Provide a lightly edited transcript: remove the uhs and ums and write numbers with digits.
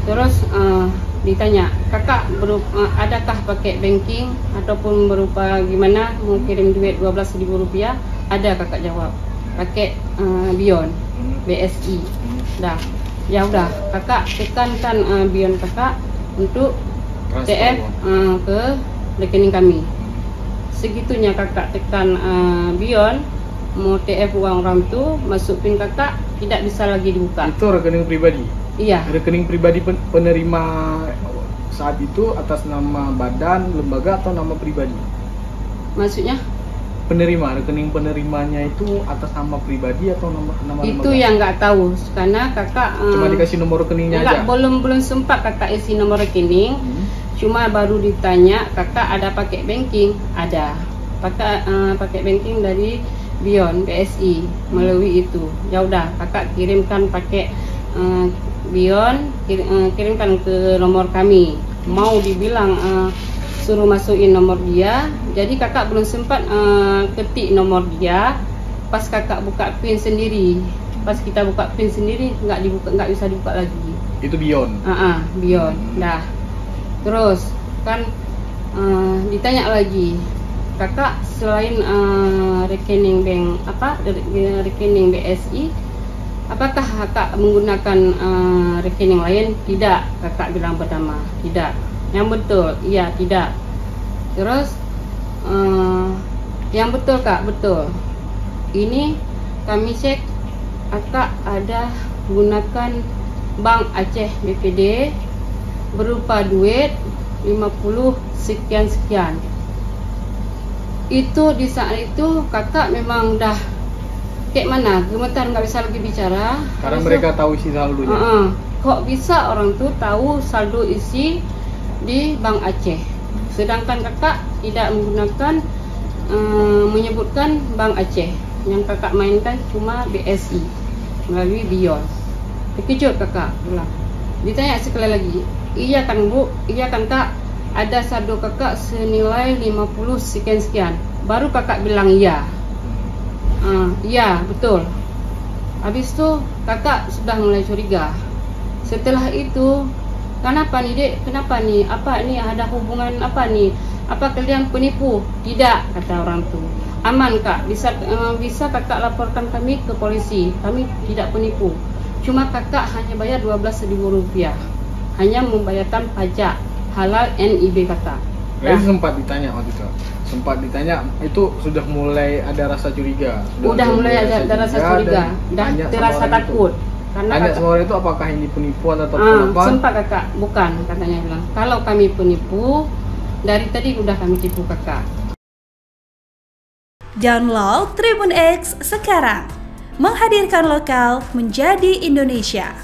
Terus ditanya, kakak adakah pakai banking ataupun berupa gimana mau kirim duit Rp12.000? Ada, kakak jawab, pakai Bion BSI. Dah, ya udah, kakak tekankan Bion kakak untuk TF ke rekening kami. Segitunya kakak tekan Bion, mau TF uang orang tu masuk PIN kakak, tidak bisa lagi dibuka. Itu rekening pribadi? Iya. Rekening pribadi penerima saat itu atas nama badan, lembaga atau nama pribadi? Maksudnya? Penerima, rekening penerimanya itu atas nama pribadi atau nama itu lembaga? Yang nggak tahu, karena kakak cuma dikasih nomor rekeningnya aja? Belum sempat kakak isi nomor rekening. Cuma baru ditanya, kakak ada pakai banking? Ada, pakai banking dari Bion BSI melalui itu. Ya udah, kakak kirimkan pakai Bion, kirimkan ke nomor kami. Mau dibilang suruh masukin nomor dia, jadi kakak belum sempat ketik nomor dia. Pas kakak buka PIN sendiri, pas kita buka PIN sendiri nggak bisa dibuka lagi. Itu Bion? Bion. Dah. Terus kan ditanya lagi, kakak selain rekening bank rekening BSI, apakah kakak menggunakan rekening lain? Tidak, kakak bilang pertama, tidak. Yang betul, iya, tidak. Terus yang betul kak, betul. Ini kami cek, kakak ada gunakan Bank Aceh BPD berupa duit 50 sekian. Itu di saat itu kakak memang dah kayak mana, gemetar, nggak bisa lagi bicara karena mereka tahu isi saldonya. Kok bisa orang tuh tahu saldo isi di Bank Aceh, sedangkan kakak tidak menggunakan menyebutkan Bank Aceh. Yang kakak mainkan cuma BSI melalui Bion. Terkejut kakak bilang. Ditanya sekali lagi, iya kan bu, iya kan kak, ada saldo kakak senilai 50 sekian. Baru kakak bilang iya. Iya betul. Habis itu kakak sudah mulai curiga. Setelah itu, kenapa nih dek, kenapa nih, apa nih, ada hubungan apa nih, apa kalian penipu? Tidak, kata orang tu. Aman kak, bisa kakak laporkan kami ke polisi, kami tidak penipu. Cuma kakak hanya bayar Rp12.000, hanya membayarkan pajak halal NIB kakak. Jadi sempat ditanya waktu itu, itu sudah mulai ada rasa curiga. Udah mulai ada rasa curiga, dah terasa takut. Karena tanya sama orang itu apakah ini penipuan atau apa? Sempat kakak, bukan, katanya bilang. Kalau kami penipu, dari tadi udah kami tipu kakak. Download Tribun X sekarang, menghadirkan lokal menjadi Indonesia.